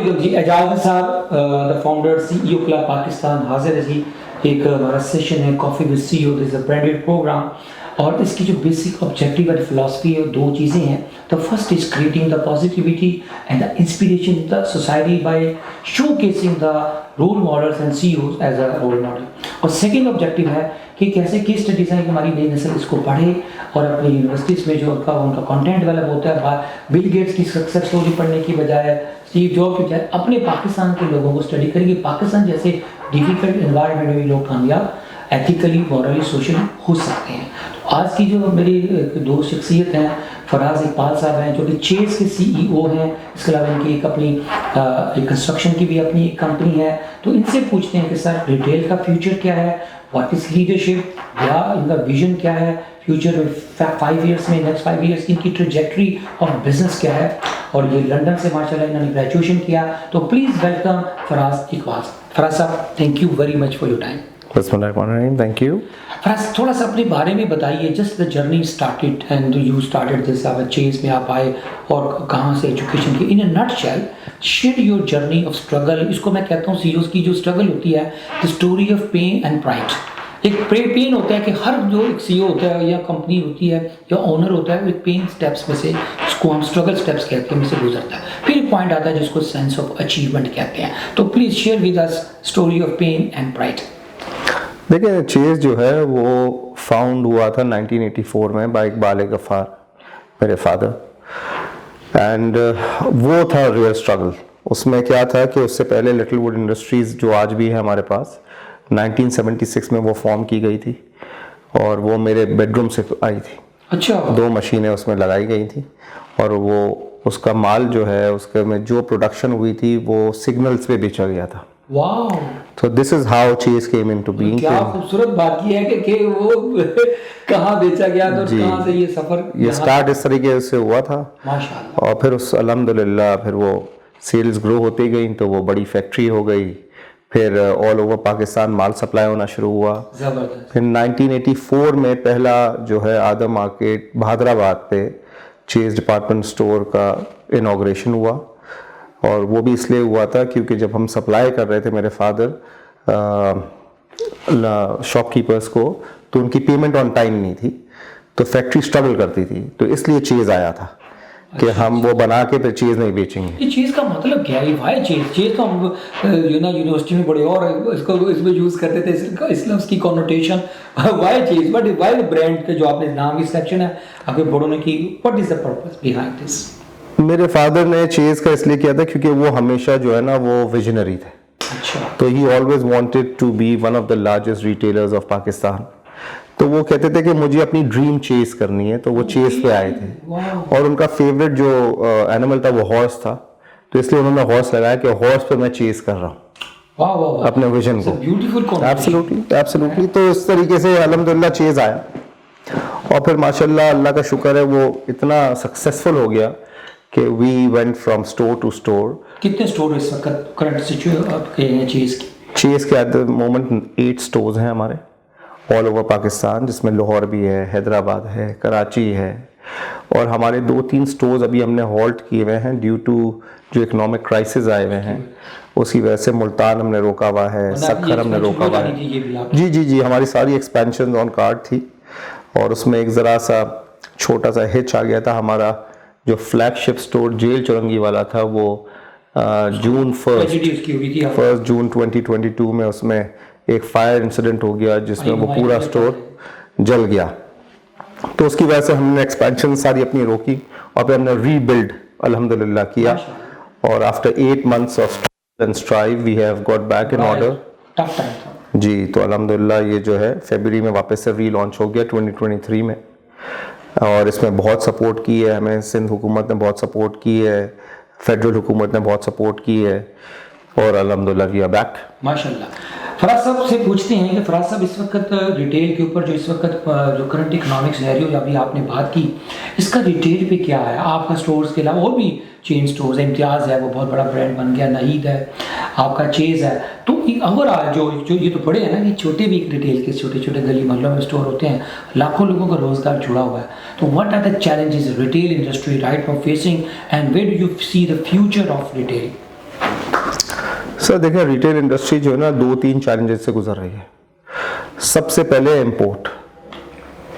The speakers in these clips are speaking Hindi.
वालेकुम जी। एजाज साहब the founder CEO club Pakistan हाजिर है जी। एक हमारा सेशन है coffee with CEO, this is a branded programme और इसकी जो बेसिक ऑब्जेक्टिव एंड फिलॉसफी है दो चीज़ें हैं। The first is creating the positivity and the inspiration the society by showcasing the role models and CEOs as a role model. और सेकंड ऑब्जेक्टिव है कि कैसे केस स्टडीज हैं कि हमारी नई नस्ल इसको पढ़े और अपनी यूनिवर्सिटीज़ में जो उनका कंटेंट डेवलप होता है, बिल गेट्स की सक्सेस स्टोरी पढ़ने की बजाय, स्टीव जॉब की बजाय अपने पाकिस्तान के लोगों को स्टडी करेंगे। पाकिस्तान जैसे डिफिकल्ट एनवायरनमेंट में भी लोग कामयाब एथिकली, मॉरली, सोशली हो सकते हैं। तो आज की जो मेरी दो शख्सियत हैं, फराज इकबाल साहब हैं जो कि चेस के सीईओ हैं, इसके अलावा इनकी एक अपनी एक कंस्ट्रक्शन की भी अपनी एक कंपनी है। तो इनसे पूछते हैं कि सर रिटेल का फ्यूचर क्या है, व्हाट इज लीडरशिप, या इनका विजन क्या है फ्यूचर में 5 ईयर्स में, नेक्स्ट 5 ईयर्स की इनकी ट्रेजेक्ट्री ऑफ बिजनेस क्या है। और ये लंदन से माशाल्लाह इन्होंने ग्रेजुएशन किया। तो प्लीज़ वेलकम फराज इकबाल। फराज साहब, thank you very much for your time. Thank you. Faraz, थोड़ा सा अपने बारे में बताइए, just the journey started and you started this, आप चेस में आप आए और कहाँ से एजुकेशन की, in a nutshell share your journey of struggle. इसको मैं कहता हूँ सीईओज़ की जो स्ट्रगल होती है, the story of pain and pride. एक पेन होता है कि हर जो एक सीईओ होता है या कंपनी होती है या ओनर होता है, वो एक पेन स्टेप्स में से, जिसको हम स्ट्रगल स्टेप्स कहते हैं, में से गुजरता है। फिर एक पॉइंट आता है जिसको सेंस ऑफ अचीवमेंट कहते हैं। तो please share with us story of pain and pride. देखिए, चेस जो है वो फाउंड हुआ था 1984 में बाय इकबाल गफ्फार, मेरे फादर। एंड वो था रियल स्ट्रगल। उसमें क्या था कि उससे पहले लिटिल वुड इंडस्ट्रीज़ जो आज भी है हमारे पास, 1976 में वो फॉर्म की गई थी और वो मेरे बेडरूम से आई थी। अच्छा। 2 मशीनें उसमें लगाई गई थी और वो उसका माल जो है उसके में जो प्रोडक्शन हुई थी वो सिग्नल्स पे बेचा गया था। वाह। So this is how chess came into being. क्या खूबसूरत बात की है कि वो कहाँ बेचा गया था और कहाँ से ये सफर, ये स्टार्ट इस तरीके से हुआ था माशाल्लाह। और फिर उस अल्हम्दुलिल्लाह फिर वो सेल्स ग्रो होती गई तो वो बड़ी फैक्ट्री हो गई। फिर ऑल ओवर पाकिस्तान माल सप्लाई होना शुरू हुआ। जबरदस्त। फिर 1984 में पहला जो है आदम मार्केट बहादराबाद पे चेस डिपार्टमेंट स्टोर का इनॉग्रेशन हुआ। और वो भी इसलिए हुआ था क्योंकि जब हम सप्लाई कर रहे थे मेरे फादर शॉपकीपर्स को, तो उनकी पेमेंट ऑन टाइम नहीं थी, तो फैक्ट्री स्ट्रगल करती थी। तो इसलिए चीज़ आया था कि हम वो बना के फिर चीज़ नहीं बेचेंगे। ये चीज़ का मतलब क्या है? वाई चीज़ तो हम यूनिवर्सिटी में पढ़े और इसको इसमें यूज़ करते थे, इसलिए उसकी कॉनोटेशन वाई चीज़, बट वाई द ब्रांड के जो आपने नाम की सिलेक्शन है आपके बड़ों ने की, what is the purpose behind this? मेरे फादर ने चेस का इसलिए किया था क्योंकि वो हमेशा जो है ना वो विजनरी थे। अच्छा। तो he always wanted to be one of the largest retailers of Pakistan. तो वो कहते थे कि मुझे अपनी ड्रीम चेस करनी है, तो वो चेस पे आए थे। और उनका फेवरेट जो एनिमल था वो हॉर्स था, तो इसलिए उन्होंने हॉर्स लगाया कि हॉर्स पे मैं चेस कर रहा हूँ। वाह वाह वाह, अपने विजन को। Beautiful absolutely absolutely. तो इस तरीके से अल्हम्दुलिल्लाह चेस आया और फिर माशाल्लाह अल्लाह का शुक्र है वो इतना सक्सेसफुल हो गया कि we went from store to store. कितने स्टोर इस वक्त करंट सिचुएशन आपके हैं चेस की? चेस के एट द मोमेंट 8 स्टोर्स हैं हमारे ऑल ओवर पाकिस्तान, जिसमें लाहौर भी है, हैदराबाद है, कराची है। और हमारे 2-3 स्टोर्स अभी हमने हॉल्ट किए हुए हैं ड्यू टू जो इकोनॉमिक क्राइसिस आए हुए हैं, उसकी वजह से मुल्तान हमने रोका हुआ है, सक्खर हमने रोका हुआ है। जी जी जी, हमारी सारी एक्सपेंशन ऑन कार्ड थी और उसमें एक ज़रा सा छोटा सा हिच आ गया था। हमारा जो फ्लैगशिप स्टोर जेल चौरंगी वाला था वो जून 1 जून 2022 में उसमें एक फायर इंसिडेंट हो गया जिसमें वो पूरा स्टोर जल गया। तो उसकी वजह से हमने एक्सपेंशन सारी अपनी रोकी और फिर हमने रीबिल्ड अल्हम्दुलिल्लाह किया। और after 8 months of struggle and strive we have got back in order. जी, तो अल्हम्दुलिल्लाह ये जो है फरवरी में वापस से रीलॉन्च हो गया 2023 में। और इसमें बहुत सपोर्ट की है हमें, सिंध हुकूमत ने बहुत सपोर्ट की है, फेडरल हुकूमत ने बहुत सपोर्ट की है और अल्हम्दुलिल्लाह वी आर बैक। माशाल्लाह। फराज साहब से पूछते हैं कि फराज साहब इस वक्त रिटेल के ऊपर जो इस वक्त जो करंट इकोनॉमिक सिनेरियो अभी आपने बात की, इसका रिटेल पे क्या है? आपका स्टोर्स के अलावा और भी चेन स्टोर्स है, इम्तियाज़ है वो बहुत बड़ा ब्रांड बन गया, नहीद है, आपका चेज है। तो ओवरऑल जो ये तो बड़े हैं ना कि छोटे भी रिटेल के छोटे छोटे गली मोहल्लों में स्टोर होते हैं, लाखों लोगों का रोजगार जुड़ा हुआ है। तो what are the challenges retail industry right now facing and where do you see the future of retail? Sir देखिए, रिटेल इंडस्ट्री जो है ना 2-3 चैलेंजेस से गुजर रही है। सबसे पहले इंपोर्ट।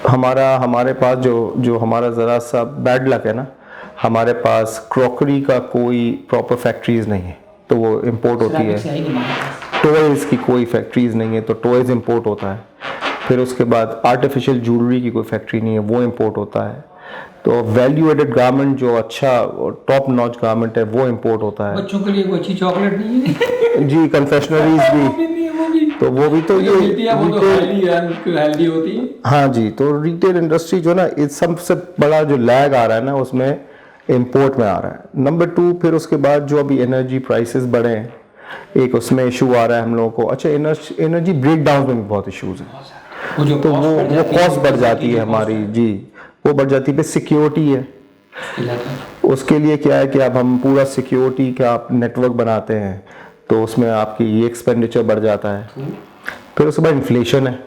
हमारे पास जो हमारा ज़रा सा बैड लक है ना, हमारे पास क्रॉकरी का कोई प्रॉपर फैक्ट्रीज नहीं है, तो वो इंपोर्ट होती है। टॉयज़ की कोई फैक्ट्रीज नहीं है, तो टॉयज़ इंपोर्ट होता है। फिर उसके बाद आर्टिफिशियल ज्वेलरी की कोई फैक्ट्री नहीं है, वो इंपोर्ट होता है। तो वैल्यू एडेड गारमेंट जो अच्छा टॉप नॉच गारमेंट है वो इंपोर्ट होता है। बच्चों के लिए कोई अच्छी चॉकलेट नहीं है। जी, कन्फेक्शनरीज भी, तो वो भी तो ये हेल्दी होती है। हाँ जी, तो रिटेल इंडस्ट्री जो ना, इस सबसे बड़ा जो लैग आ रहा है ना, उसमें इंपोर्ट में आ रहा है। नंबर 2, फिर उसके बाद जो अभी एनर्जी प्राइसेस बढ़े हैं, एक उसमें इशू आ रहा है हम लोगों को। अच्छा, एनर्जी ब्रेक डाउन में भी बहुत इश्यूज हैं, तो वो कॉस्ट बढ़ जाती है हमारी। जी, वो बढ़ जाती है। फिर सिक्योरिटी है, उसके लिए क्या है कि अब हम पूरा सिक्योरिटी का नेटवर्क बनाते हैं, तो उसमें आपकी ये एक्सपेंडिचर बढ़ जाता है। फिर उसके बाद इन्फ्लेशन है,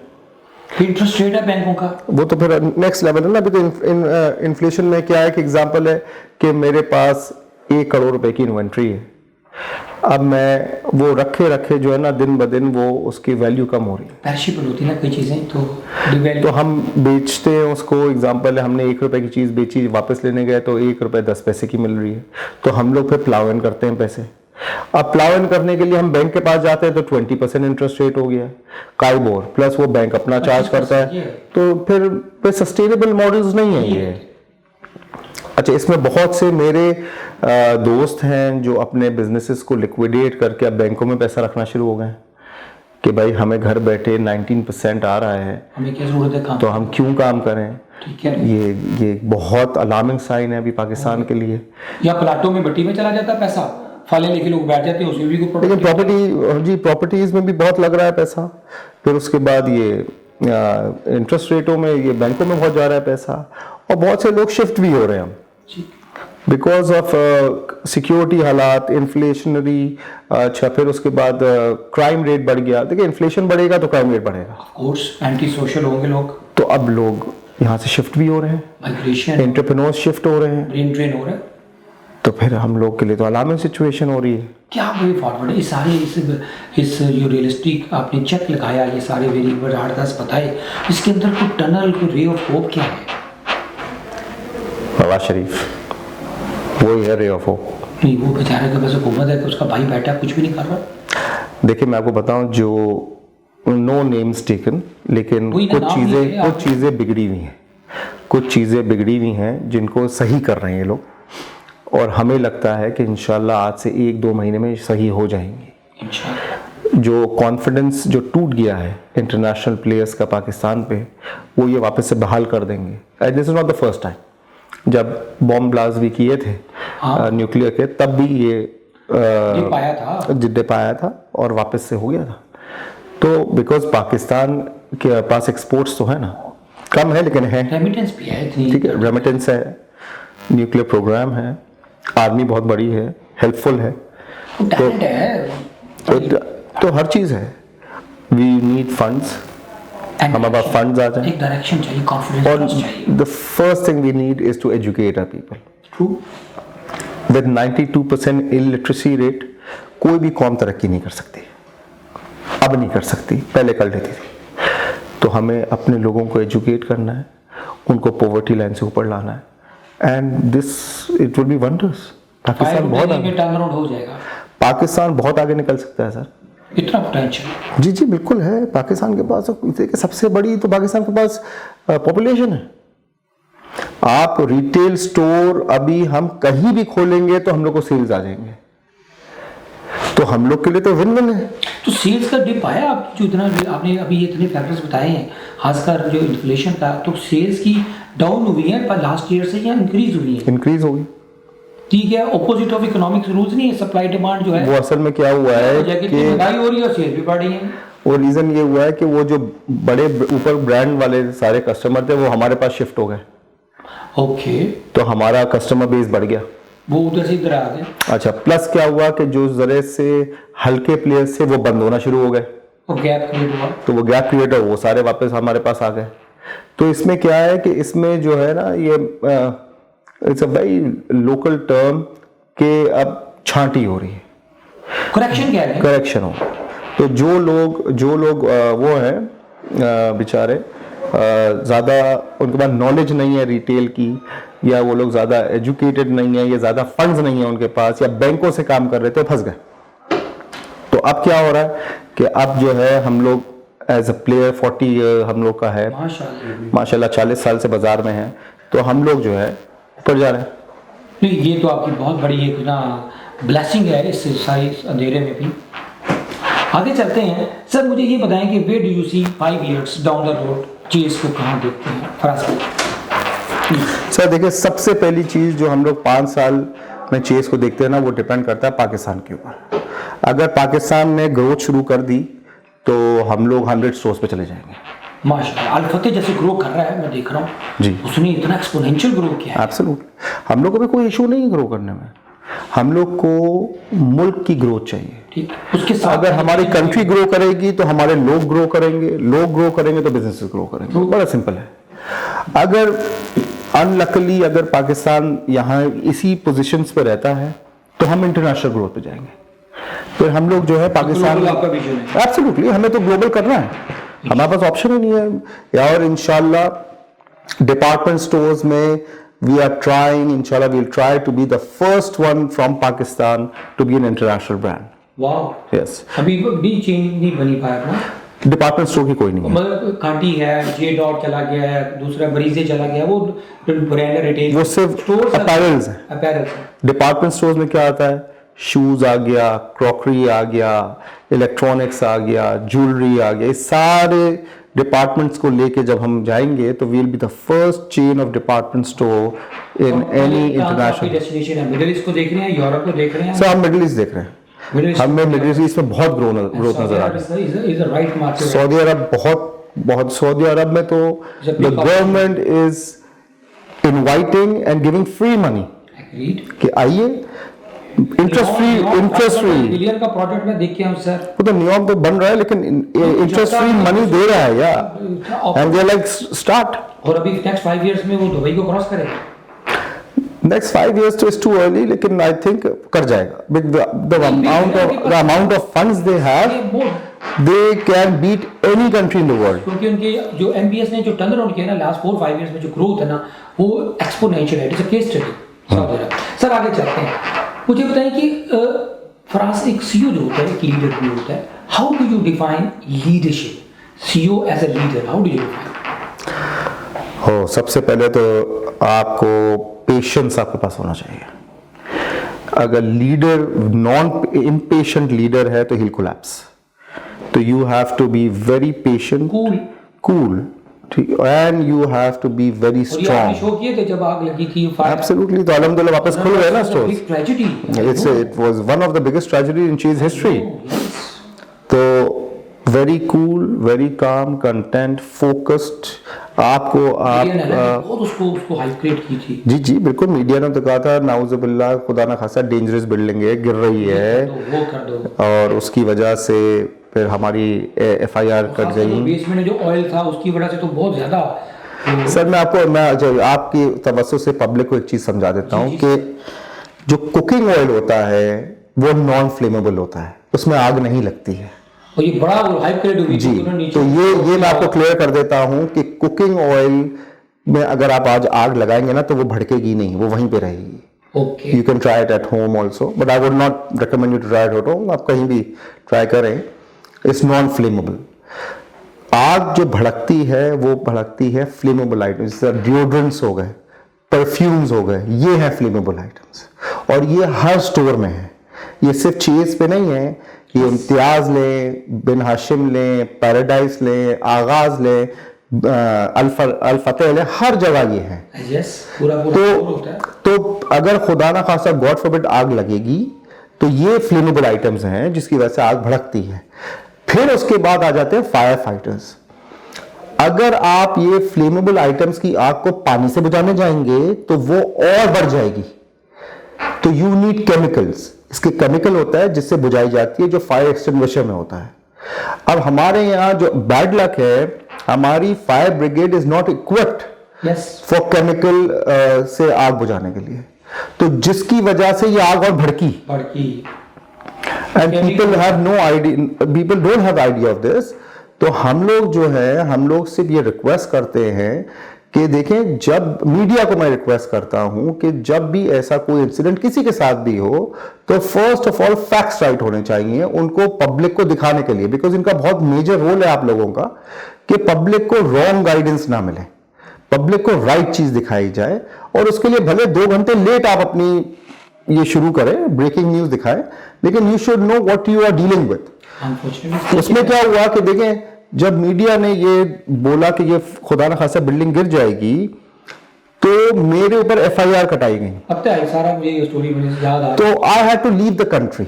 इंटरेस्ट रेट है बैंकों का, वो तो फिर नेक्स्ट लेवल है ना। अभी तो इन्फ्लेशन में क्या है कि एग्जांपल है कि मेरे पास 1 करोड़ रुपए की इन्वेंट्री है, अब मैं वो रखे जो है ना, दिन ब दिन वो उसकी वैल्यू कम हो रही है, पेरिशेबल होती है ना कोई चीज़ें, तो हम बेचते हैं उसको। एग्जांपल है, हमने 1 रुपए की चीज़ बेची, वापस लेने गए तो 1 रुपए 10 पैसे की मिल रही है, तो हम लोग फिर प्लाव इन करते हैं पैसे। अब प्लाव इन करने के लिए हम बैंक के पास जाते हैं, तो 20% इंटरेस्ट रेट हो गया है, काइबोर प्लस वो बैंक अपना चार्ज करता है, तो फिर सस्टेनेबल मॉडल्स नहीं है ये। अच्छा, इसमें बहुत से मेरे दोस्त हैं जो अपने बिजनेसेस को लिक्विडेट करके अब बैंकों में पैसा रखना शुरू हो गए कि भाई हमें घर बैठे 19% आ रहा है, हमें क्या जरूरत है काम, तो हम क्यों काम करें। ठीक है, ये बहुत अलार्मिंग साइन है अभी पाकिस्तान के लिए। या प्लाटों में भट्टी में चला जाता है पैसा, फाले लेके लोग बैठ जाते हैं, उसमें भी कोई लेकिन प्रॉपर्टीज में भी बहुत लग रहा है पैसा। फिर उसके बाद ये इंटरेस्ट रेटों में, ये बैंकों में बहुत जा रहा है पैसा, और बहुत से लोग शिफ्ट भी हो रहे हैं बिकॉज ऑफ सिक्योरिटी हालात, इन्फ्लेशनरी। अच्छा, फिर उसके बाद क्राइम रेट बढ़ गया। देखिए, इन्फ्लेशन बढ़ेगा तो क्राइम रेट बढ़ेगा, ऑफ कोर्स एंटी सोशल होंगे लोग, तो अब लोग यहाँ से शिफ्ट भी हो रहे हैं, माइग्रेशन, एंटरप्रेन्योर्स शिफ्ट हो रहे हैं, ब्रेन ड्रेन हो रहा है, तो फिर हम लोग के लिए तो अलार्मिंग सिचुएशन हो रही है। क्या वे फॉरवर्ड है ये सारे, इस जो रियलिस्टिक आपने चेक लगाया, ये सारे वेरिएबल 8-10 बताए, इसके अंदर कोई टनल, कोई रे ऑफ होप क्या है? नवाज शरीफ वही है रे ऑफ होप। नहीं, वो बेचारे के पास हुकूमत है कि उसका भाई बैठा कुछ भी नहीं कर रहा। देखिए, मैं आपको बताऊं, जो नो नेम्स टेकन, लेकिन कुछ चीज़ें बिगड़ी हुई हैं, कुछ चीज़ें बिगड़ी हुई हैं जिनको सही कर रहे हैं ये लोग, और हमें लगता है कि इंशाल्लाह आज से 1-2 महीने में सही हो जाएंगे इंशाल्लाह। जो कॉन्फिडेंस जो टूट गया है इंटरनेशनल प्लेयर्स का पाकिस्तान पे, वो ये वापस से बहाल कर देंगे। And this is not the first time, जब बॉम्ब ब्लास्ट भी किए थे न्यूक्लियर के, तब भी ये जिद्दे पाया था और वापस से हो गया था। तो बिकॉज पाकिस्तान के पास एक्सपोर्ट्स तो है ना, कम है लेकिन है, रेमिटेंस भी है, ठीक है, रेमिटेंस है, न्यूक्लियर प्रोग्राम है, आर्मी बहुत बड़ी है, हेल्पफुल है, तो हर चीज़ है। वी नीड फंड्स, हमारे पास फंड्स आ जाए, एक डायरेक्शन चाहिए, कॉन्फिडेंस चाहिए। The first thing we need is to educate our people. True, with 92% illiteracy rate कोई भी कौम तरक्की नहीं कर सकती, अब नहीं कर सकती, पहले कर लेती थी। तो हमें अपने लोगों को एजुकेट करना है, उनको पॉवर्टी लाइन से ऊपर लाना है, and this it will be wonders. Pakistan बहुत आगे, टर्नअराउंड हो जाएगा, पाकिस्तान बहुत आगे निकल सकता है सर, इतना पोटेंशियल। जी बिल्कुल है पाकिस्तान के पास। सबसे बड़ी तो पाकिस्तान के पास पॉपुलेशन है। आप रिटेल स्टोर अभी हम कहीं भी खोलेंगे तो हम लोग को सेल्स आ जाएंगे, तो हम लोग के लिए तो विन विन है। तो सेल्स का डिप आया आप जो इतना आपने अभी ये इतने फैक्टर्स बताए हैं, खासकर जो इन्फ्लेशन का, तो सेल्स की डाउन हुई है पर लास्ट ईयर से या इंक्रीज हुई है? इंक्रीज होगी, ठीक है, ऑपोजिट ऑफ इकोनॉमिक्स रूल्स नहीं है, सप्लाई डिमांड जो है वो असल में क्या हुआ है कि महंगाई हो रही है और सेल भी बढ़ रही है। वो रीजन ये हुआ है कि वो जो बड़े ऊपर ब्रांड वाले सारे कस्टमर थे वो हमारे पास शिफ्ट हो गए। ओके, तो हमारा कस्टमर बेस बढ़ गया, वो उधर से इधर आ गए। अच्छा, प्लस क्या हुआ कि जो जरे से हल्के प्लेयर्स थे वो बंद होना शुरू हो गए, और गैप क्रिएट हुआ, तो वो गैप क्रिएट हो, वो सारे वापस हमारे पास आ गए। तो इसमें क्या है कि इसमें जो है ना, ये it's a very local term के अब छांटी हो रही है। करेक्शन क्या है? करेक्शन हो। तो जो लोग वो हैं बेचारे ज़्यादा उनके पास नॉलेज नहीं है रिटेल की, या वो लोग ज़्यादा एजुकेटेड नहीं है, या ज़्यादा फंड्स नहीं है उनके पास, या बैंकों से काम कर रहे थे, फंस गए। तो अब क्या हो रहा है कि अब जो है हम लोग एज अ प्लेयर 40 हम लोग का है माशाल्लाह, 40 साल से बाजार में है, तो हम लोग जो है ऊपर जा रहे हैं। नहीं, ये तो आपकी बहुत बड़ी एक ना ब्लेसिंग है इस सारी अंधेरे में भी। आगे चलते हैं सर, मुझे ये बताएं कि where do you see 5 years down the road Chase को कहाँ देखते हैं फराज भाई? सर देखिए, सबसे पहली चीज़ जो हम लोग 5 साल में चेस को देखते हैं ना, वो डिपेंड करता है पाकिस्तान के ऊपर। अगर पाकिस्तान ने ग्रोथ शुरू कर दी तो हम लोग 100 स्टोर्स पे चले जाएंगे। माशाल्लाह, अल फतेह जैसे ग्रो कर रहा है, मैं देख रहा हूँ जी, उसने इतना एक्सपोनेंशियल ग्रो किया है। एब्सोल्युटली, हम लोग को भी कोई इशू नहीं है ग्रो करने में, हम लोग को मुल्क की ग्रोथ चाहिए। ठीक, उसके साथ अगर हमारी कंट्री ग्रो करेगी तो हमारे लोग ग्रो करेंगे, लोग ग्रो करेंगे तो बिजनेसेस ग्रो करेंगे, बड़ा सिंपल है। अगर अनलकली अगर पाकिस्तान यहाँ इसी पोजीशंस पे रहता है तो हम इंटरनेशनल ग्रोथ पे जाएंगे। फिर हम लोग जो है पाकिस्तान, आपका विजन है एब्सोल्युटली, हमें तो ग्लोबल करना है, हमारे पास ऑप्शन ही नहीं है। और इंशाल्लाह डिपार्टमेंट स्टोर्स में we are trying, inshallah we'll try to be the first one from Pakistan to be an international brand. वाह, Yes, अभी भी चेंज नहीं बनी पाया ना, डिपार्टमेंट स्टोर की कोई नहीं है, मतलब कांटी है, जे डॉट चला गया है, दूसरा बरीजे चला गया, वो ब्रांड रिटेल, वो सिर्फ अपैरल्स है। अपैरल्स। डिपार्टमेंट स्टोर्स में क्या आता है, शूज आ गया, क्रॉकरी आ गया, इलेक्ट्रॉनिक्स आ गया, ज्वेलरी आ गया, ये सारे डिपार्टमेंट्स को लेके जब हम जाएंगे तो we'll be the first chain of department store in any international destination है। मिडिल ईस्ट को देख रहे हैं, यूरोप को देख रहे हैं? सर हम मिडिल ईस्ट देख रहे हैं, हमें मिडिल ईस्ट में बहुत ग्रोथ नजर आ रही है। सऊदी अरब बहुत सऊदी अरब में तो the government is inviting and giving free money कि आइए, इंटरेस्ट फ्री बिलियन का प्रोजेक्ट में देख के हम सर, वो तो न्यूयॉर्क तो बन रहा है लेकिन इंटरेस्ट फ्री मनी दे रहा है या, एंड दे लाइक स्टार्ट। और अभी नेक्स्ट 5 years में वो दुबई को क्रॉस करेगा। नेक्स्ट 5 years तो इज टू अर्ली, लेकिन आई थिंक कर जाएगा with the amount of funds they have, they can beat any country in the world. क्योंकि उनके जो एमबीएस ने जो टर्न अराउंड किया ना लास्ट 4-5 years में, जो ग्रोथ है ना वो एक्सपोनेंशियल है, it's a case study. Sir आगे चलते हैं, मुझे बताएं कि फराज एक सीईओ जो होता है, एक लीडर भी होता है, how do you define leadership? CEO as a leader, how do you define? हो, सबसे पहले तो आपको पेशेंस आपके पास होना चाहिए। अगर लीडर नॉन इम्पेशेंट लीडर है तो ही विल कोलैप्स, तो you have to be very patient, cool, ठीक, and you have to be very strong. Show किए थे जब आग लगी थी, एब्सोल्युटली, तो अल्हम्दुलिल्लाह वापस खुल गए ना stores. Tragedy, it was one of the biggest tragedy in चीज हिस्ट्री। तो very cool, very calm, content, focused, आपको आप बहुत उसको हाइलाइट की थी। जी जी बिल्कुल, मीडिया ने तो कहा था नाउजुबिल्लाह, खुदा ना खासा डेंजरस बिल्डिंग है, गिर रही है, वो कर दो, और उसकी वजह से फिर हमारी एफआईआर कट गई। बेसमेंट में जो ऑयल था उसकी वजह से तो बहुत ज्यादा। सर मैं आपकी तवज्जो से पब्लिक को एक चीज समझा देता हूँ कि जो कुकिंग ऑयल होता है वो नॉन फ्लेमेबल होता है, उसमें आग नहीं लगती है। और ये बड़ा हाइप क्रिएट हुई जी, तो ये मैं आपको क्लियर कर देता हूँ कि कुकिंग ऑयल में अगर आप आज आग लगाएंगे ना तो वो भड़केगी नहीं, वो वहीं पे रहेगी। Okay, you can try it at home also, but I would not recommend you to try it at home, आप कहीं भी ट्राई करें, इट्स नॉन फ्लेमेबल। आग जो भड़कती है वो भड़कती है फ्लेमेबल आइटम्स, जैसे डिओड्रेंट्स हो गए, परफ्यूम्स हो गए, ये है फ्लेमेबल आइटम्स, और ये हर स्टोर में है। ये सिर्फ चीज पे नहीं है, ये इम्तियाज लें, बिन हाशिम लें, पैराडाइज लें, आगाज लें, अल फतेह लें, हर जगह ये है। यस, पूरा तो अगर खुदा ना खासा गॉड फॉरबिड आग लगेगी तो ये फ्लेमेबल आइटम्स हैं जिसकी वजह से आग भड़कती है। फिर उसके बाद आ जाते हैं फायर फाइटर्स। अगर आप ये फ्लेमेबल आइटम्स की आग को पानी से बुझाने जाएंगे तो वो और बढ़ जाएगी, तो यू नीड केमिकल्स। इसके केमिकल होता है जिससे बुझाई जाती है, जो फायर एक्सटिंग्विशर में होता है। अब हमारे यहाँ जो बैड लक है, हमारी fire brigade is not equipped for chemical से आग बुझाने के लिए, तो जिसकी वजह से ये आग और भड़की। And people have no idea, people don't have idea of this. तो हम लोग जो है, हम लोग सिर्फ ये रिक्वेस्ट करते हैं कि देखें, जब मीडिया को मैं रिक्वेस्ट करता हूं कि जब भी ऐसा कोई इंसिडेंट किसी के साथ भी हो, तो first of all facts right होने चाहिए उनको पब्लिक को दिखाने के लिए, बिकॉज इनका बहुत मेजर रोल है आप लोगों का कि पब्लिक को रॉन्ग गाइडेंस ना मिले, पब्लिक को राइट चीज दिखाई जाए। और उसके लिए भले 2 घंटे लेट आप अपनी ये शुरू करें, ब्रेकिंग न्यूज दिखाएं, लेकिन you should know what you are dealing with. उसमें क्या हुआ कि देखें, जब मीडिया ने ये बोला कि ये खुदा न खासा बिल्डिंग गिर जाएगी, तो मेरे ऊपर एफआईआर कटाई गई। अब तो सारा मुझे स्टोरी मुझे याद आ, तो I had to leave the country.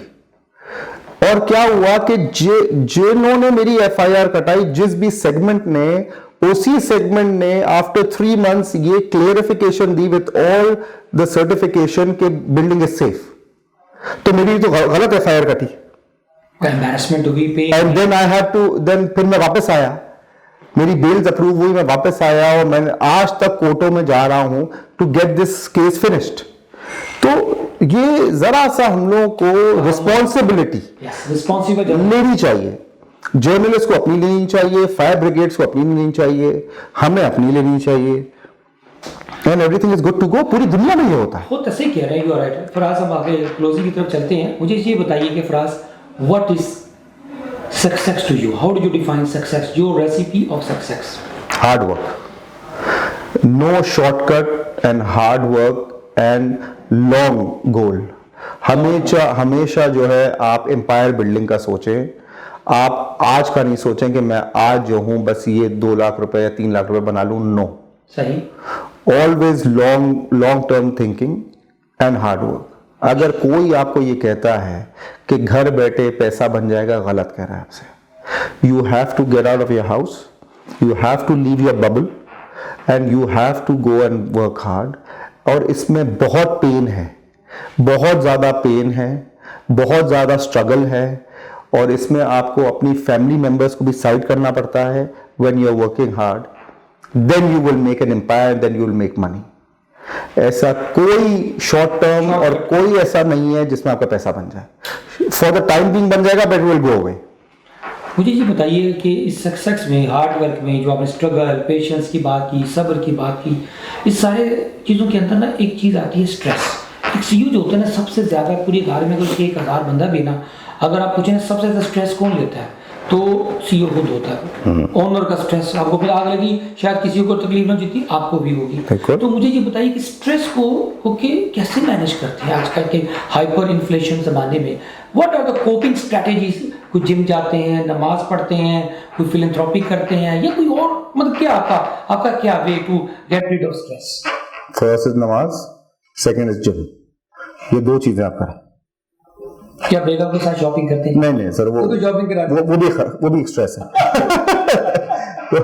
और क्या हुआ कि जिन्होंने मेरी एफआईआर कटाई, जिस भी सेगमेंट ने, उसी सेगमेंट ने आफ्टर 3 मंथ्स ये clarification the with all the certification के बिल्डिंग इज सेफ। तो मेरी तो गलत एफआईआर कटी। embarrassment to be paid. And then I had to, then फिर मैं वापस आया, मेरी बेल्स अप्रूव हुई, मैं वापस आया और मैं आज तक कोर्टों में जा रहा हूं to get this case finished. तो ये जरा सा हम लोगों को रिस्पॉन्सिबिलिटी लेनी चाहिए। जर्नलिस्ट को अपनी लेनी चाहिए, फायर ब्रिगेड्स को अपनी लेनी चाहिए, हमें अपनी लेनी चाहिए, and everything is good to go. पूरी दुनिया में ये होता है। खुद सही कह रहे हैं, यू आर राइट। फराज, हम आगे क्लोजिंग की तरफ चलते हैं। मुझे ये बताइए कि Faraz, what is success to you? How do you define success? Your recipe of success? Hard work, no shortcut, and hard work and long goal. हमेशा जो है आप एम्पायर बिल्डिंग का सोचें। आप आज का नहीं सोचें कि मैं आज जो हूं बस ये 2 लाख रुपए या 3 लाख रुपए बना लूं। नो, सही। Always long term thinking and hard work. अगर कोई आपको ये कहता है कि घर बैठे पैसा बन जाएगा, गलत कह रहा है आपसे। You have to get out of your house, you have to leave your bubble, and you have to go and work hard. और इसमें बहुत पेन है, बहुत ज़्यादा पेन है, बहुत ज़्यादा स्ट्रगल है, और इसमें आपको अपनी फैमिली मेंबर्स को भी साइड करना पड़ता है। When you are working hard, then you will make an empire, then you will make money. ऐसा कोई शॉर्ट टर्म और कोई ऐसा नहीं है जिसमें आपका पैसा बन जाए। फॉर द टाइम बीइंग बन जाएगा, बट विल गो अवे। मुझे ये बताइए कि इस सक्सेस में, हार्ड वर्क में, जो आपने स्ट्रगल, पेशेंस की बात की, सब्र की बात की, इस सारे चीज़ों के अंदर ना एक चीज़ आती है, स्ट्रेस। एक सीयू जो होता है ना, सबसे ज़्यादा पूरी घर में कोई 1000 बंदा भी ना, अगर आप पूछें सबसे ज़्यादा स्ट्रेस कौन लेता है, तो सीईओ खुद होता है। ओनर का स्ट्रेस, आपको फिर आग लगी, शायद किसी को तकलीफ ना जीती, आपको भी होगी। तो मुझे ये बताइए कि स्ट्रेस को ओके कैसे मैनेज करते हैं आजकल के हाइपर इन्फ्लेशन ज़माने में? What are the coping strategies? कोई जिम जाते हैं, नमाज पढ़ते हैं, कोई फिलैंथ्रोपी करते हैं, या कोई और, मतलब क्या आपका क्या way to get rid of stress? First is नमाज, सेकंड इज जिम। ये 2 चीजें आप करें। क्या ब्रेकअप के साथ शॉपिंग करते हैं? नहीं सर, वो तो शॉपिंग कराते हैं, वो भी स्ट्रेस है। तो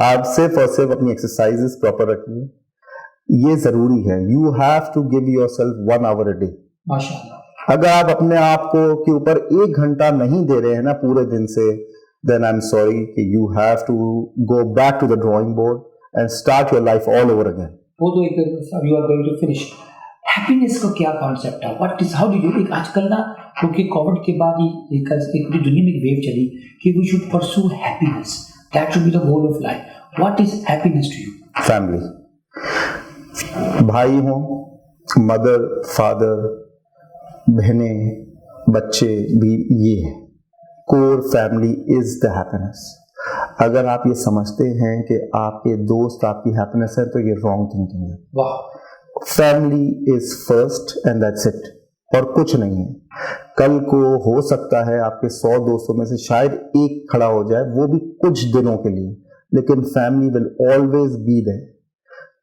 आप सिर्फ और सिर्फ अपनी एक्सरसाइजेस प्रॉपर रखिए, ये जरूरी है। You have to give yourself 1 hour a day. माशाल्लाह। अगर आप अपने आप को के ऊपर 1 घंटा नहीं दे रहे हैं ना पूरे दिन से, देन आई एम सॉरी कि you have to go back to the drawing board and start your life all over again. वो तो एक you are going to finish. Happiness का क्या कॉन्सेप्ट है? What is, how do you, एक आजकल ना, क्योंकि कोविड के बाद ही एक पूरी दुनिया में एक वेव चली कि we should pursue happiness, that should be the goal of life. What is happiness to you? Family, भाई हो, मदर, फादर, बहनें, बच्चे भी, ये है core family is the happiness. अगर आप ये समझते हैं कि आपके दोस्त आपकी हैप्पीनेस है, तो ये रॉन्ग थिंकिंग है। वाह। Family is first and that's it, और कुछ नहीं है। कल को हो सकता है आपके 100 दोस्तों में से शायद एक खड़ा हो जाए, वो भी कुछ दिनों के लिए, लेकिन family will always be there.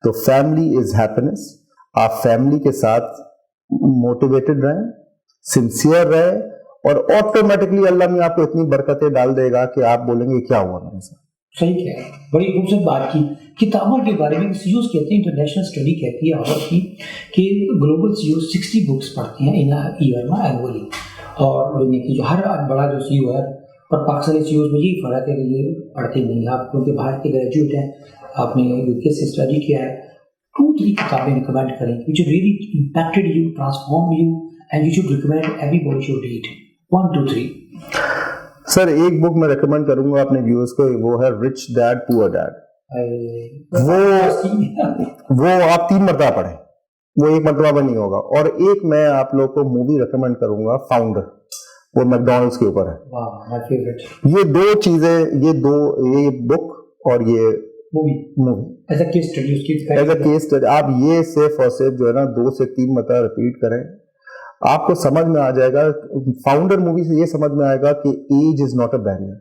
तो फैमिली इज हैप्पीनेस। आप फैमिली के साथ मोटिवेटेड रहें, सिंसियर रहें, और ऑटोमेटिकली अल्लाह में आपको इतनी बरकतें डाल देगा कि आप बोलेंगे क्या हुआ मेरे साथ। सही कह रहे हैं, बड़ी खूबसूरत बात की। किताबों के बारे में सीईओ कहते हैं, इंटरनेशनल स्टडी कहती है हार्वर्ड की, कि ग्लोबल सीईओ 60 बुक्स पढ़ते हैं इन ईयर में एनुअली। और दुनिया की जो हर बड़ा जो सीईओ है, और पाकिस्तानी सीईओ में यही फर्क है कि ये पढ़ते नहीं हैं। आप क्योंकि बाहर के ग्रेजुएट हैं, आपने यूके से स्टडी किया है, 2-3 किताबें रिकमेंड करें which really impacted you, transform you, and you should recommend everybody should read. 1 2 3। Sir एक बुक मैं रेकमेंड करूंगा अपने व्यूअर्स को, वो है रिच डैड पुअर डैड। वो आप 3 मरतबा पढ़ें, वो एक मरतबा नहीं होगा। और एक मैं आप लोग को मूवी रेकमेंड करूंगा, फाउंडर, वो मैकडॉनल्ड्स के ऊपर है। वाह माय फेवरेट। ये दो चीजें, ये बुक और ये movie as a case study, उसकी एज अ केस स्टडी आप ये सिर्फ और सिर्फ जो है ना 2 से 3 मरतबा रिपीट करें, आपको समझ में आ जाएगा। फाउंडर मूवी से ये समझ में आएगा कि age is not a barrier.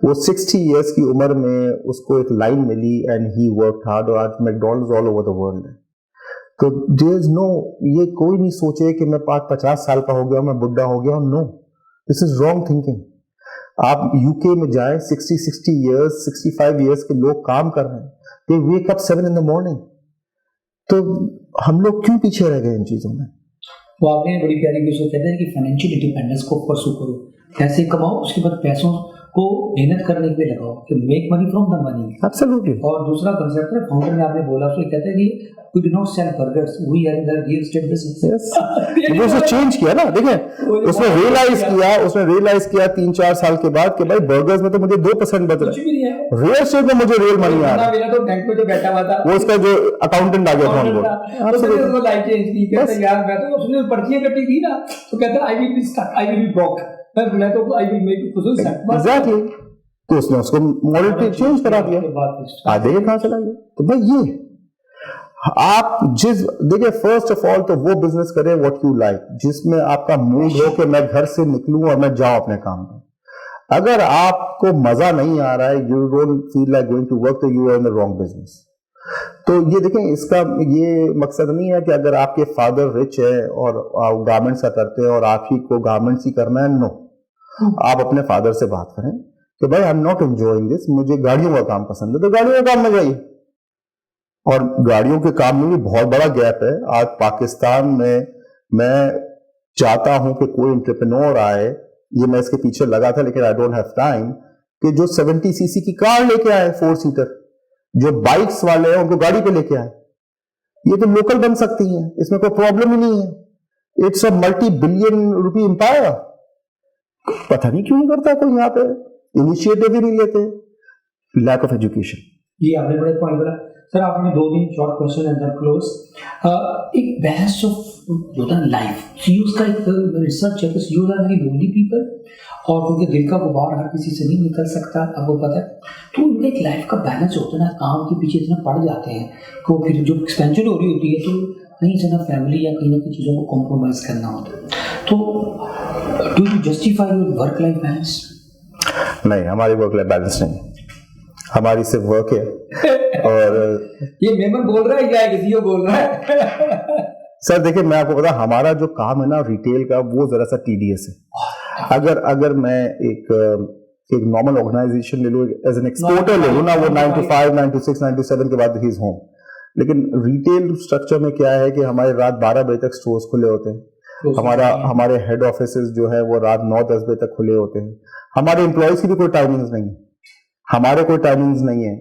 वो 60 इयर्स की उम्र में उसको एक लाइन मिली एंड ही वर्कड हार्ड, और आज McDonald's all over the world है। तो देयर इज नो, ये कोई नहीं सोचे कि मैं 50 साल का हो गया, मैं बुढ़ा हो गया। No, this is wrong thinking. आप यूके में जाएं, 60 इयर्स 65 इयर्स के लोग काम कर रहे हैं, दे wake up 7 in the morning। तो हम लोग क्यों पीछे रह गए इन चीजों में? वो आपने बड़ी प्यारी चीज कहते हैं कि फाइनेंशियल इंडिपेंडेंस को परसू करो, पैसे कमाओ, उसके बाद पैसों को मेहनत करने के लिए लगाओ, कि make money from the money. Absolutely. और दूसरा कांसेप्ट है, फाउंडर ने आपने बोला, उसको कहते हैं कि we do not sell burgers, we are in the real estate business. वो उसने चेंज किया ना, देखें उसने रियलाइज किया 3-4 साल के बाद कि भाई बर्गर्स में तो मुझे 2% बच रहा है, रियल एस्टेट में मुझे रियल मनी आ रहा है। मेरा तो बैंक में जो बैठा हुआ था, वो उसका जो अकाउंटेंट आ गया था, उसको लाइफ चेंज की। कहता यार मैं तो उसने पर्चियां कटी थी ना, तो कहता I will be stuck, I will be broke, मैं तो I will make suicide. Exactly. तो उसने उसको मॉडल चेंज करा दिया, आधे कहां चला गया। तो भाई ये आप देखिए, फर्स्ट ऑफ ऑल तो वो बिजनेस करें व्हाट यू लाइक, जिसमें आपका मूड हो कि मैं घर से निकलूं और मैं जाऊं अपने काम पे। अगर आपको मजा नहीं आ रहा है, you don't feel like going to work, तो you are in the wrong business. तो ये देखें, इसका ये मकसद नहीं है कि अगर आपके फादर रिच है और गारमेंट्स का करते हैं और आप ही को गारमेंट्स ही करना है। नो, आप अपने फादर से बात करें कि भाई I am not enjoying this, मुझे गाड़ियों का काम पसंद है, तो गाड़ियों का काम में जाइए। और गाड़ियों के काम में भी बहुत बड़ा गैप है। आज पाकिस्तान में मैं चाहता हूं कि कोई एंटरप्रेन्योर आए, ये मैं इसके पीछे लगा था लेकिन आई डोंट हैव टाइम, कि जो 70 सीसी की कार लेके आए 4 सीटर, जो बाइक्स वाले हैं उनको गाड़ी पे लेके आए। ये तो लोकल बन सकती हैं, इसमें कोई प्रॉब्लम ही नहीं है। It's a multi-billion rupee empire. पता नहीं क्यों नहीं करता कोई यहाँ पे, इनिशिएटिव ही नहीं लेते। Lack of education. ये आपने बड़े पॉइंट बोला सर। आपने 2-3 short question and then close. एक बैलेंस ऑफ जो था लाइफ, सीईओज का एक रिसर्च है कि CEOs are very lonely people, और उनके दिल का गुबार हर किसी से नहीं निकल सकता, आपको पता है। तो उनका एक लाइफ का बैलेंस होता है ना, काम के पीछे इतना पड़ जाते हैं कि वो फिर जो एक्सपेंशन हो रही होती है तो कहीं से ना फैमिली या कहीं ना कहीं चीज़ों को कॉम्प्रोमाइज करना होता है। तो do you justify your work life balance? नहीं, हमारी वर्क लाइफ बैलेंस नहीं, हमारी सिर्फ वर्क है। और ये मेमन बोल रहा है या किसी को बोल रहा है? सर देखिए, मैं आपको बता, हमारा जो काम है ना रिटेल का, वो जरा सा टीडीएस है। अगर मैं एक नॉर्मल ऑर्गेनाइजेशन ले लूँ, एज एन एक्सपोर्टर ले लूँ ना, वो 9 to 5, 9 to 6, 9 to 7 के बाद ही इज होम। लेकिन रिटेल स्ट्रक्चर में क्या है कि हमारे रात 12 बजे तक स्टोर्स खुले होते हैं। हमारे हेड ऑफिसेज जो है वो रात 9-10 बजे तक खुले होते हैं। हमारे एम्प्लॉयज की भी कोई टाइमिंग्स नहीं है, हमारे कोई टाइमिंग्स नहीं है।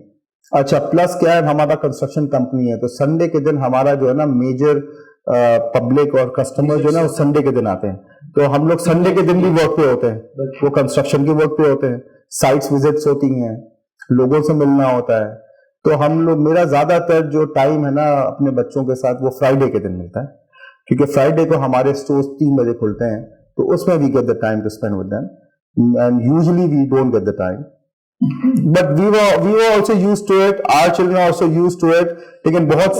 अच्छा, प्लस क्या है, हमारा कंस्ट्रक्शन कंपनी है, तो संडे के दिन हमारा जो है ना मेजर पब्लिक और कस्टमर जो है ना वो संडे के दिन आते हैं, तो हम लोग संडे के दिन भी वर्क पे होते हैं, वो कंस्ट्रक्शन के वर्क पे होते हैं, साइट्स विजिट्स होती हैं, लोगों से मिलना होता है। तो हम लोग, मेरा ज्यादातर जो टाइम है ना अपने बच्चों के साथ, वो फ्राइडे के दिन मिलता है, क्योंकि फ्राइडे को हमारे स्टोर्स 3 बजे खुलते हैं, तो उसमें we get the time to spend with them, and usually we don't get the time, but we were also used to it, our children are also used to it। लेकिन बहुत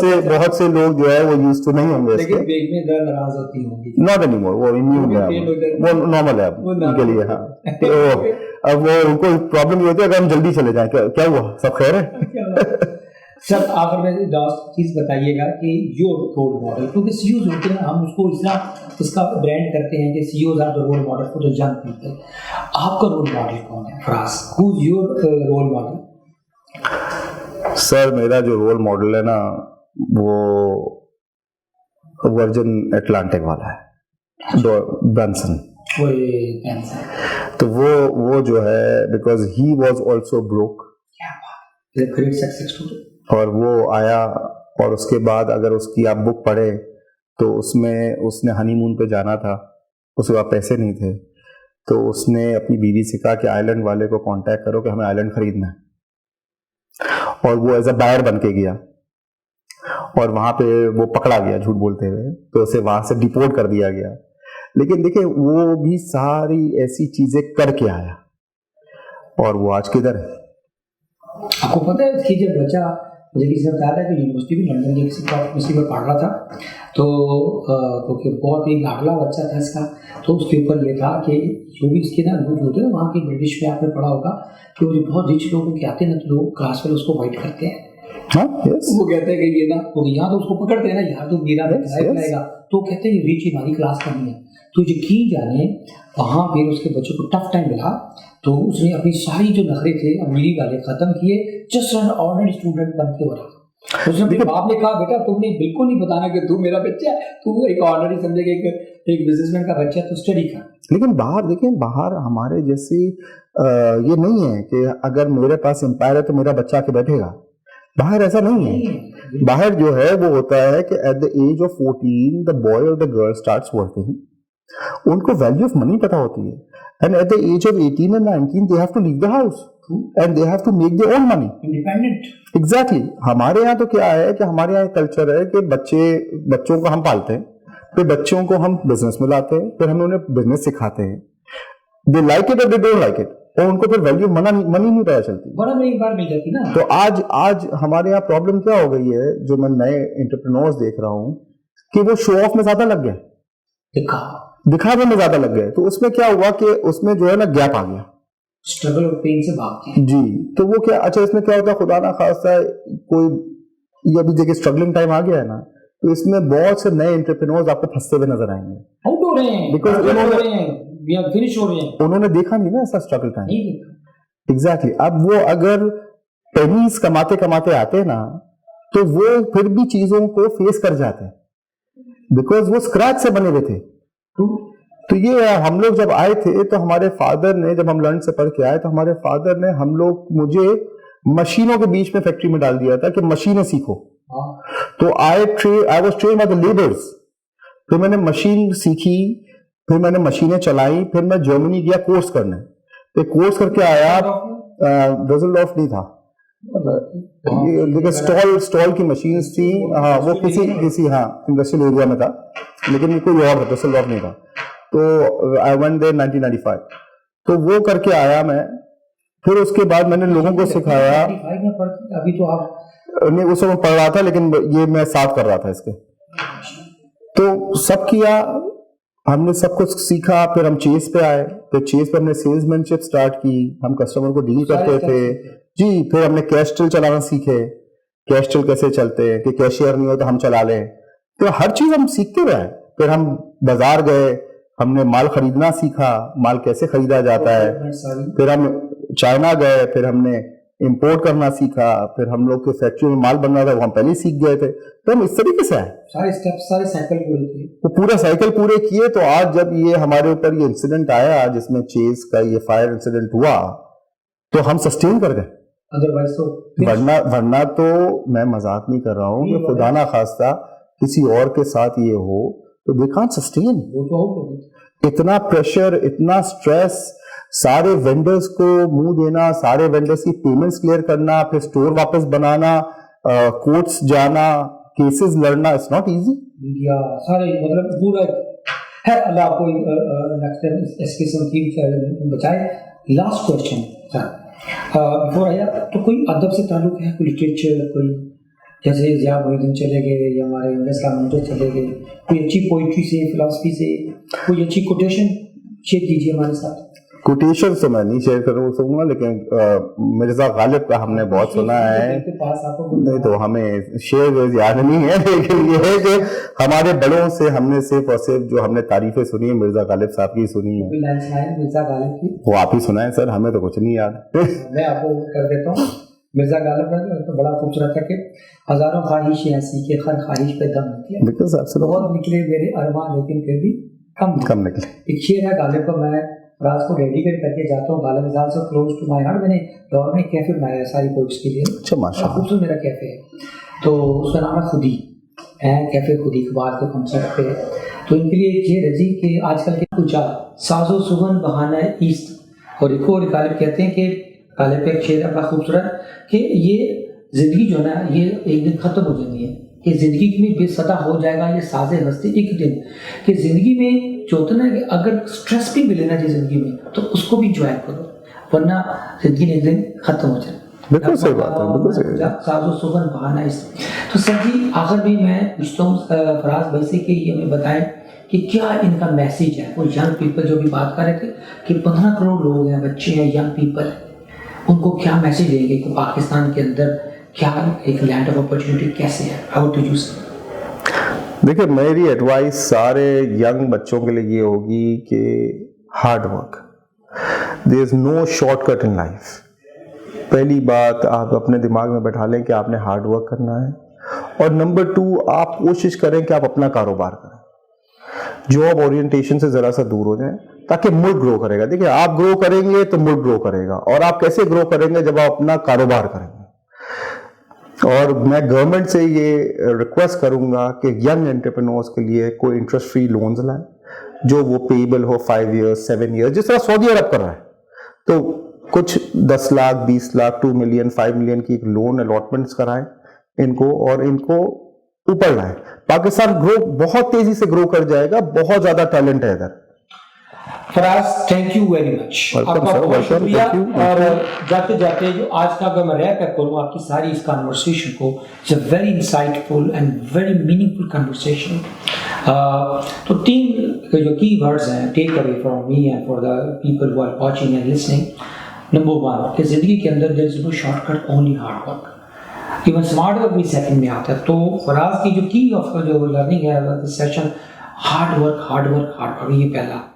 से लोग जो है वो used to नहीं होंगे इसके। लेकिन में दर्द नाराज होती होंगी। Not anymore, वो immune है, वो नॉर्मल है उनके लिए। हाँ, तो अब वो उनको प्रॉब्लम ये होती है अगर हम जल्दी चले जाएं, क्या हुआ, सब खैर है। सर आखिर में लास्ट चीज बताइएगा कि योर रोल मॉडल, क्योंकि सीईओज होते हैं, हम उसको इसका ब्रांड करते हैं कि CEOs are the role model for the young people. आपका रोल मॉडल कौन है? Faraz, who is your role model? Sir मेरा जो रोल मॉडल है ना, वो वर्जिन अटलांटिक वाला है, ब्रांसन। तो वो जो है, because he was also broke, great success story. और वो आया, और उसके बाद अगर उसकी आप बुक पढ़े तो उसमें उसने हनीमून पे जाना था, उसके पास पैसे नहीं थे, तो उसने अपनी बीवी से कहा कि आइलैंड वाले को कांटेक्ट करो कि हमें आइलैंड खरीदना है, और वो एज अ बायर बन के गया और वहां पे वो पकड़ा गया झूठ बोलते हुए, तो उसे वहां से डिपोर्ट कर दिया गया। लेकिन देखिए वो भी सारी ऐसी चीजें करके आया और वो आज किधर है। आपको पता है उसकी जब बच्चा, मुझे किसी ने बताया था कि यूनिवर्सिटी भी लंदन की किसी यूनिवर्सिटी में पढ़ रहा था, तो क्योंकि बहुत ही लाडला बच्चा था इसका, तो उसके ऊपर ये था कि जो भी इसके ना लोग होते हैं वहाँ के ब्रिटिश में आपने पढ़ा होगा कि वो जो बहुत रिच लोग के आते हैं ना, तो लोग क्लास में उसको वाइट करते हैं। हाँ, yes. वो कहते हैं कि ये ना, तो यहाँ तो उसको पकड़ते हैं ना, यहाँ तो मीरा बनाएगा, तो कहते हैं ये रिच हमारी क्लास का नहीं है। तो यकीन जाने वहाँ फिर उसके बच्चों को टफ टाइम मिला, तो उसने अपनी सारी जो नखरे थे अमीरी वाले खत्म किए, जस्ट एन ऑर्डिनरी स्टूडेंट बन के बढ़ा। उसने अपने बाप ने कहा बेटा तुमने बिल्कुल नहीं बताना कि तू मेरा बच्चा है, तू एक ऑर्डिनरी समझेगा एक बिजनेसमैन का बच्चा, तो स्टडी कर। लेकिन बाहर देखें, बाहर हमारे जैसी ये नहीं है कि अगर मेरे पास एम्पायर है तो मेरा बच्चा आके बैठेगा। बाहर ऐसा नहीं है। बाहर जो है वो होता है कि at the age of 14 the boy और द गर्ल स्टार्ट्स वर्किंग, उनको वैल्यू ऑफ मनी पता होती है, and at the age of 18 and 19 they have to leave the house and they have to make their own money, independent. Exactly. हमारे यहाँ तो क्या है कि हमारे यहाँ कल्चर है कि बच्चों को हम पालते हैं, फिर बच्चों को हम बिजनेस में लाते हैं, फिर हम उन्हें बिजनेस सिखाते हैं, दे लाइक इट और दे डोंट लाइक इट, और उनको फिर वैल्यू मनी नहीं पता चलती, बड़ा में एक बार मिल जाती ना। तो आज हमारे यहाँ प्रॉब्लम क्या हो गई है, जो मैं नए एंटरप्रेन्योर्स देख रहा हूँ कि वो शो ऑफ में ज्यादा लग गए, दिखावे में ज्यादा लग गए। तो उसमें क्या हुआ कि उसमें जो है ना गैप आ गया, स्ट्रगल और पेन से भागते हैं जी। तो वो क्या, अच्छा इसमें क्या होता है, खुदा ना खास्ता कोई ये अभी देखिए स्ट्रगलिंग टाइम आ गया है ना, तो इसमें बहुत से नए एंटरप्रेन्योर्स आपको फंसते हुए नजर आएंगे, आउट हो रहे हैं, बिकॉज फिनिश हो रहे हैं, उन्होंने देखा नहीं ना ऐसा स्ट्रगल टाइम। नहीं देखा। एग्जैक्टली। अब वो अगर पेनीज कमाते कमाते आते ना, तो वो फिर भी चीजों को फेस कर जाते हैं, बिकॉज वो स्क्रैच से बने हुए थे। तो ये हम लोग जब आए थे तो हमारे फादर ने, जब हम लंदन से पढ़ के आए तो हमारे फादर ने मुझे मशीनों के बीच में फैक्ट्री में डाल दिया था कि मशीनें सीखो। तो I was trained by the labours. फिर मैंने मशीन सीखी, फिर मैंने मशीनें चलाई, फिर मैं जर्मनी गया कोर्स करने, फिर कोर्स करके आया। डसेल्डॉर्फ नहीं था, स्टॉल की मशीन थी, हाँ वो किसी इंडस्ट्रियल एरिया में था, लेकिन कोई और था, डसेल्डॉर्फ नहीं था। तो आई वेंट देयर 1995, तो वो करके आया मैं। फिर उसके बाद मैंने लोगों को सिखाया। अभी तो आप नहीं, उस समय पढ़ रहा था, लेकिन ये मैं साथ कर रहा था इसके, तो सब किया, हमने सब कुछ सीखा। फिर हम चेस पे आए, फिर चेस पे हमने सेल्समैनशिप स्टार्ट की, हम कस्टमर को डील करते थे जी। फिर हमने कैस्ट्रल चलाना सीखे, कैस्ट्रल कैसे चलते हैं कि कैशियर नहीं हो तो हम चला लें, तो हर चीज हम सीखते रहे। फिर हम बाजार गए, हमने माल खरीदना सीखा, माल कैसे खरीदा जाता है। फिर हम चाइना गए, फिर हमने इंपोर्ट करना सीखा। फिर हम लोग के फैक्ट्री में माल बन रहा था, वो हम पहले ही सीख गए थे। तो हम इस तरीके से आए, सारे स्टेप्स, सारे साइकिल पूरे किए, तो पूरा साइकिल पूरे किए। तो आज जब ये हमारे ऊपर ये इंसिडेंट आया, जिसमें चेस का ये फायर इंसिडेंट हुआ, तो हम सस्टेन कर गए। अदरवाइज तो वरना तो मैं मजाक नहीं कर रहा हूँ कि खुदा ना खास्ता किसी और के साथ ये हो तो दे कांट सस्टेन। इतना प्रेशर, इतना स्ट्रेस, सारे वेंडर्स को मुंह देना, सारे वेंडर्स की पेमेंट्स क्लियर करना, फिर स्टोर वापस बनाना, कोर्ट्स जाना, केसेस लड़ना, इट्स नॉट इजी। मीडिया सारे मतलब पूरा है। अल्लाह आपको नेक्स्ट टाइम इस किस्म की बचाए। लास्ट क्वेश्चन सर, बिफोर आया, तो कोई अदब से ताल्लुक है, कोई लिटरेचर, कोई जैसे ज़िया मोहिउद्दीन चले गए या हमारे इस्लाम चले गए, कोई अच्छी पोइट्री से, फिलॉसफी से कोई अच्छी कोटेशन शेयर कीजिए हमारे साथ। कोटेशन तो मैं नहीं शेयर कर सकूंगा, लेकिन मिर्जा गालिब का हमने बहुत सुना है, नहीं तो हमें शेयर याद नहीं है, लेकिन ये है कि हमारे बड़ों से हमने सिर्फ और सिर्फ जो हमने तारीफें सुनी है मिर्जा गालिब साहब की सुनी है। मिर्जा गालिब की वो आप ही सुनाए सर, हमें तो कुछ नहीं याद। मैं आपको कर देता हूँ। मिर्जा गालिब तो बड़ा खूबसूरत है कि हजारों ख्वाहिश ऐसी कि हर ख्वाहिश पे दम निकले, बिल्कुल साहब, बहुत निकले मेरे अरमान, लेकिन फिर भी कम निकले। एक शेर है गालिब का, मैं रात को डेडिकेट करके जाता हूँ, गालिब साहब से क्लोज टू माय हार्ट। मैंने लाहौर में कैफे बनाया है सारी पोइट्स के लिए, अच्छा माशाल्लाह, खूबसूरत मेरा कैफे है, तो उसका नाम है खुदी है, कैफे खुदी इकबाल के कॉन्सेप्ट पे। तो इनके लिए एक शेर है जी कि आजकल के पूछा साजो सुगन बहाना ईस्ट, और एक और गालिब कहते हैं कि गालिब पे एक शेर है बड़ा खूबसूरत कि ये जिंदगी जो है ना ये एक दिन खत्म हो जानी है, कि जिंदगी में बेसदा हो जाएगा ये साजे हस्ती एक दिन, कि जिंदगी में जो होता है ना कि अगर स्ट्रेस भी मिले ना जी जिंदगी में तो उसको भी इंजॉय करो, वरना जिंदगी ने एक दिन खत्म हो जाए। बिल्कुल सही बात है, बिल्कुल सही बात है। साजो सुगन बहाना इस। तो सर जी आखिर में मैं पूछता हूँ फराज भाई से कि ये हमें बताएं कि क्या इनका मैसेज है, वो यंग पीपल जो भी बात कर रहे थे कि 15 करोड़ लोग हैं, बच्चे हैं, यंग पीपल हैं, उनको क्या मैसेज देंगे कि पाकिस्तान के अंदर क्या एक लैंड ऑफ अपॉर्चुनिटी कैसे है, हाउ टू यूज। देखिए मेरी एडवाइस सारे यंग बच्चों के लिए ये होगी कि hard work, there is no shortcut in life. पहली बात आप अपने दिमाग में बैठा लें कि आपने हार्ड वर्क करना है, और नंबर 2 आप कोशिश करें कि आप अपना कारोबार करें, जॉब ओरिएंटेशन से जरा सा दूर हो जाएं ताकि मुल्क ग्रो करेगा। देखिए आप ग्रो करेंगे तो मुल्क ग्रो करेगा, और आप कैसे ग्रो करेंगे जब आप अपना कारोबार करेंगे। और मैं गवर्नमेंट से ये रिक्वेस्ट करूंगा कि यंग एंटरप्रेन्योर्स के लिए कोई इंटरेस्ट फ्री लोन्स लाए जो वो पेएबल हो 5 इयर्स 7 इयर्स, जिस तरह सऊदी अरब कर रहा है। तो कुछ 10 लाख 20 लाख 2 मिलियन 5 मिलियन की लोन अलॉटमेंट्स कराएं इनको, और इनको ऊपर लाएं। पाकिस्तान ग्रो बहुत तेजी से ग्रो कर जाएगा, बहुत ज्यादा टैलेंट है इधर। Faraz thank you very much, आपका बहुत शुक्रिया। और जाते जाते जो आज का अगर मैं रैप करूँ आपकी सारी इस कन्वर्सेशन को, it's a very insightful and very meaningful conversation. तो 3 जो की वर्ड्स हैं take away from me and for the people who are watching and listening. Number 1 कि जिंदगी के अंदर there is no shortcut, only hard work. Even smart work भी सेकंड में आता है। तो फराज की जो की ऑफ जो लर्निंग है session, hard work hard work hard work, ये पहला।